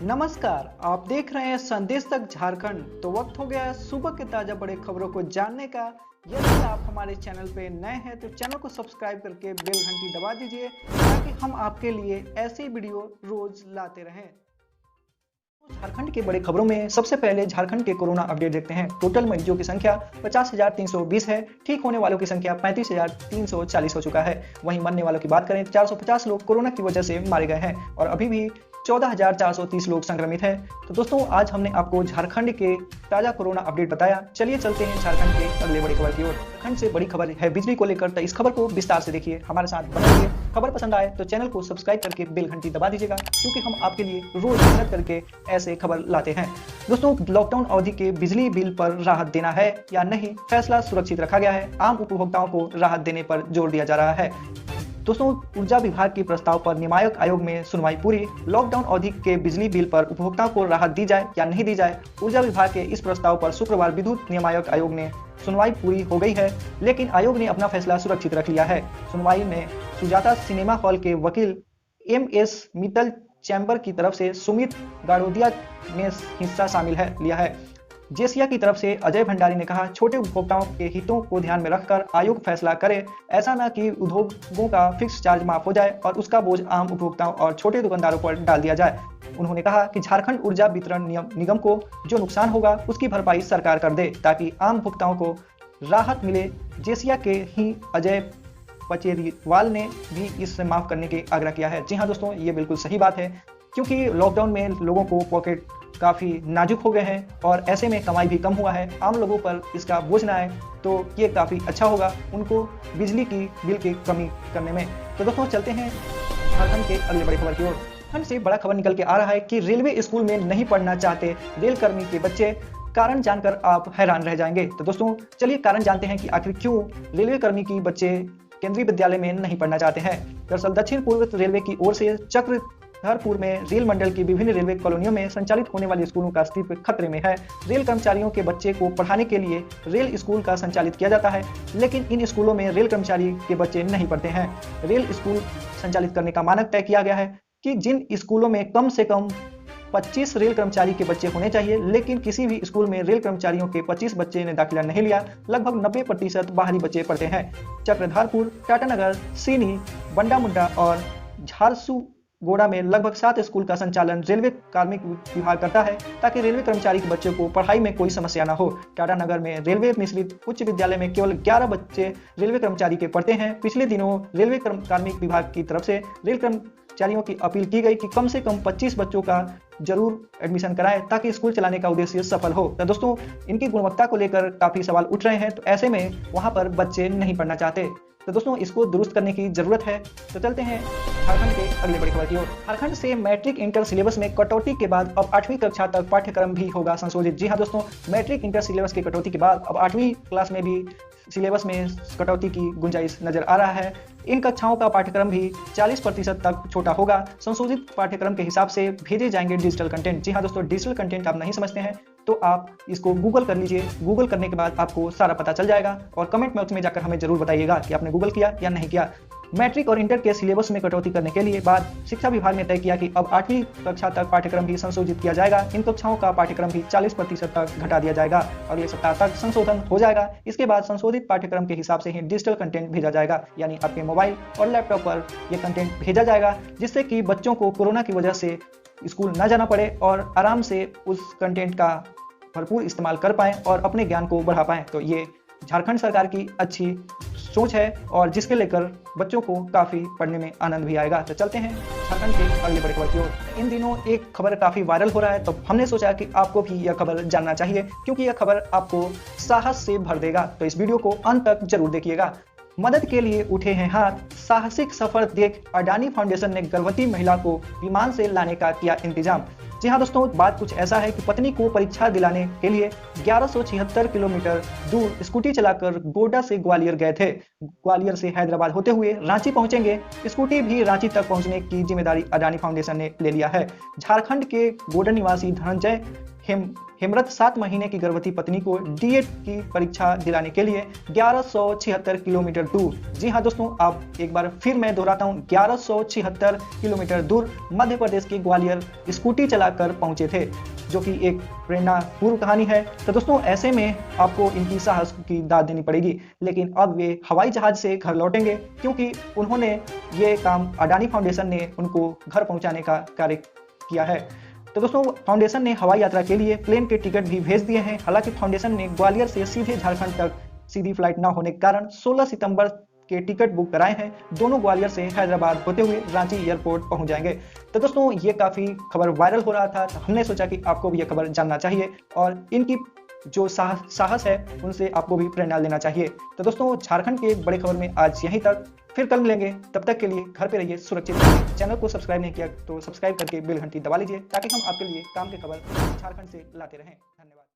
नमस्कार, आप देख रहे हैं संदेश तक झारखंड। तो वक्त हो गया है सुबह के ताजा बड़े खबरों को जानने का। यदि आप हमारे चैनल पे नए हैं तो चैनल को सब्सक्राइब करके बेल घंटी दबा दीजिए ताकि हम आपके लिए ऐसी वीडियो रोज लाते रहें। झारखंड के बड़े खबरों में सबसे पहले झारखंड के कोरोना अपडेट देखते हैं। टोटल मरीजों की संख्या 50,320 है। ठीक होने वालों की संख्या 35,340 हो चुका है। वहीं मरने वालों की बात करें 450 लोग कोरोना की वजह से मारे गए हैं और अभी भी 14,430 लोग संक्रमित हैं। तो दोस्तों आज हमने आपको झारखंड के ताजा कोरोना अपडेट बताया। चलिए चलते हैं झारखंड के अगले बड़ी खबर की ओर। झारखंड से बड़ी खबर है बिजली को लेकर, तो इस खबर को विस्तार से देखिए, हमारे साथ बने रहिए। खबर पसंद आए तो चैनल को सब्सक्राइब करके बेल घंटी दबा दीजिएगा क्योंकि हम आपके लिए रोज मेहनत करके ऐसे खबर लाते हैं। दोस्तों लॉकडाउन अवधि के बिजली बिल पर राहत देना है या नहीं, फैसला सुरक्षित रखा गया है। आम उपभोक्ताओं को राहत देने पर जोर दिया जा रहा है। दोस्तों ऊर्जा विभाग के प्रस्ताव पर नियामक आयोग में सुनवाई पूरी। लॉकडाउन अवधि के बिजली बिल पर उपभोक्ताओं को राहत दी जाए या नहीं दी जाए, ऊर्जा विभाग के इस प्रस्ताव पर शुक्रवार विद्युत नियामक आयोग ने सुनवाई पूरी हो गई है, लेकिन आयोग ने अपना फैसला सुरक्षित रख लिया है। सुनवाई में सुजाता सिनेमा हॉल के वकील MS मित्तल चैम्बर की तरफ से सुमित गाड़ोदिया ने हिस्सा लिया है। जेसिया की तरफ से अजय भंडारी ने कहा, छोटे उपभोक्ताओं के हितों को ध्यान में रखकर आयोग फैसला करे। ऐसा न कि उद्योगों का फिक्स चार्ज माफ हो जाए और उसका बोझ आम उपभोक्ताओं और छोटे दुकानदारों पर डाल दिया जाए। उन्होंने कहा कि झारखंड ऊर्जा वितरण निगम को जो नुकसान होगा उसकी भरपाई सरकार कर दे ताकि आम उपभोक्ताओं को राहत मिले। जेसिया के ही अजय पचेरीवाल ने भी इससे माफ करने की आग्रह किया है। जी हाँ दोस्तों, ये बिल्कुल सही बात है क्योंकि लॉकडाउन में लोगों को पॉकेट काफ़ी नाजुक हो गए हैं और ऐसे में कमाई भी कम हुआ है। आम लोगों पर इसका बोझ ना आए तो ये काफ़ी अच्छा होगा उनको बिजली की बिल की कमी करने में। तो दोस्तों चलते हैं झारखंड के अगले बड़ी खबर की ओर। झारखंड से बड़ा खबर निकल के आ रहा है कि रेलवे स्कूल में नहीं पढ़ना चाहते रेल कर्मी के बच्चे। कारण जानकर आप हैरान रह जाएंगे। तो दोस्तों चलिए कारण जानते हैं कि आखिर क्यों रेलवे कर्मी की बच्चे केंद्रीय विद्यालय में नहीं पढ़ना चाहते हैं। दरअसल दक्षिण पूर्व रेलवे की ओर से चक्रधरपुर में रेल मंडल की विभिन्न रेलवे कॉलोनियों में संचालित होने वाली स्कूलों का अस्तित्व खतरे में है। रेल कर्मचारियों के बच्चे को पढ़ाने के लिए रेल स्कूल का संचालित किया जाता है, लेकिन इन स्कूलों में रेल कर्मचारी के बच्चे नहीं पढ़ते हैं। रेल स्कूल संचालित करने का मानक तय किया गया है कि जिन स्कूलों में कम से कम 25 रेल कर्मचारी के बच्चे होने चाहिए, लेकिन किसी भी स्कूल में रेल कर्मचारियों के 25 बच्चे ने दाखिला नहीं लिया। लगभग 90% बाहरी बच्चे पढ़ते हैं। चक्रधरपुर, टाटानगर, सीनी, बंडा मुंडा और झारसुगुड़ा में लगभग 7 स्कूल का संचालन रेलवे कार्मिक विभाग करता है ताकि रेलवे कर्मचारी के बच्चों को पढ़ाई में कोई समस्या न हो। टाटानगर में रेलवे मिश्रित उच्च विद्यालय में केवल 11 बच्चे रेलवे कर्मचारी के पढ़ते हैं। पिछले दिनों रेलवे कार्मिक विभाग की तरफ से रेल कर्मचारियों की अपील की गई कि कम से कम 25 बच्चों का जरूर एडमिशन कराएं ताकि स्कूल चलाने का उद्देश्य सफल हो। तो दोस्तों इनकी गुणवत्ता को लेकर काफी सवाल उठ रहे हैं, तो ऐसे में वहां पर बच्चे नहीं पढ़ना चाहते। तो दोस्तों इसको दुरुस्त करने की जरूरत है। तो चलते हैं झारखंड के अगले बड़ी खबर की ओर। झारखंड से मैट्रिक इंटर सिलेबस में कटौती के बाद अब 8वीं कक्षा तक पाठ्यक्रम भी होगा संशोधित। जी हाँ दोस्तों, मैट्रिक इंटर सिलेबस की कटौती के बाद अब 8वीं क्लास में भी सिलेबस में कटौती की गुंजाइश नजर आ रहा है। इन कक्षाओं का पाठ्यक्रम भी 40% तक छोटा होगा। संशोधित पाठ्यक्रम के हिसाब से भेजे जाएंगे डिजिटल कंटेंट। जी हाँ दोस्तों, डिजिटल कंटेंट आप नहीं समझते हैं तो आप इसको गूगल कर लीजिए। गूगल करने के बाद आपको सारा पता चल जाएगा और कमेंट बॉक्स में जाकर हमें जरूर बताइएगा कि आपने गूगल किया या नहीं किया। मैट्रिक और इंटर के सिलेबस में कटौती करने के लिए बाद शिक्षा विभाग ने तय किया कि अब 8वीं कक्षा तक पाठ्यक्रम भी संशोधित किया जाएगा। इन कक्षाओं का पाठ्यक्रम भी 40% तक घटा दिया जाएगा। अगले सप्ताह तक संशोधन हो जाएगा। इसके बाद संशोधित पाठ्यक्रम के हिसाब से ही डिजिटल कंटेंट भेजा जाएगा, यानी आपके मोबाइल और लैपटॉप पर यह कंटेंट भेजा जाएगा, जिससे कि बच्चों को कोरोना की वजह से स्कूल न जाना पड़े और आराम से उस कंटेंट का भरपूर इस्तेमाल कर पाएं और अपने ज्ञान को बढ़ा पाएं। तो ये झारखंड सरकार की अच्छी सोच है और जिसके लेकर बच्चों को काफ़ी पढ़ने में आनंद भी आएगा। तो चलते हैं झारखंड के अगले बड़ी खबर की ओर। इन दिनों एक खबर काफ़ी वायरल हो रहा है, तो हमने सोचा कि आपको भी यह खबर जानना चाहिए क्योंकि यह खबर आपको साहस से भर देगा। तो इस वीडियो को अंत तक जरूर देखिएगा। मदद के लिए उठे हैं हाथ, साहसिक सफर देख अडानी फाउंडेशन ने गर्भवती महिला को विमान से लाने का किया इंतजाम। जी हाँ दोस्तों, बात कुछ ऐसा है कि पत्नी को परीक्षा दिलाने के लिए 1176 किलोमीटर दूर स्कूटी चलाकर गोड्डा से ग्वालियर गए थे। ग्वालियर से हैदराबाद होते हुए रांची पहुंचेंगे। स्कूटी भी रांची तक पहुंचने की जिम्मेदारी अडानी फाउंडेशन ने ले लिया है। झारखंड के गोड्डा निवासी धनंजय हेमरथ 7 महीने की गर्भवती पत्नी को डीएड की परीक्षा दिलाने के लिए 1176 किलोमीटर दूर, जी हाँ दोस्तों, आप एक बार फिर मैं दोहराता हूँ, 1176 किलोमीटर दूर मध्य प्रदेश के ग्वालियर स्कूटी चलाकर पहुंचे थे, जो कि एक प्रेरणापूर्ण कहानी है। तो दोस्तों ऐसे में आपको इनकी साहस की दाद देनी पड़ेगी, लेकिन अब वे हवाई जहाज से घर लौटेंगे क्योंकि उन्होंने ये काम अडानी फाउंडेशन ने उनको घर पहुंचाने का कार्य किया है। तो दोस्तों फाउंडेशन ने हवाई यात्रा के लिए प्लेन के टिकट भी भेज दिए हैं। हालांकि फाउंडेशन ने ग्वालियर से सीधे झारखंड तक सीधी फ्लाइट न होने के कारण 16 सितंबर के टिकट बुक कराए हैं। दोनों ग्वालियर से हैदराबाद होते हुए रांची एयरपोर्ट पहुंच जाएंगे। तो दोस्तों ये काफ़ी खबर वायरल हो रहा था, तो हमने सोचा कि आपको भी ये खबर जानना चाहिए और इनकी जो साहस है उनसे आपको भी प्रेरणा लेना चाहिए। तो दोस्तों झारखंड के बड़े खबर में आज यहीं तक, फिर कल मिलेंगे। तब तक के लिए घर पे रहिए, सुरक्षित रहिए। चैनल को सब्सक्राइब नहीं किया तो सब्सक्राइब करके बेल घंटी दबा लीजिए ताकि हम आपके लिए काम की खबर झारखंड से लाते रहें।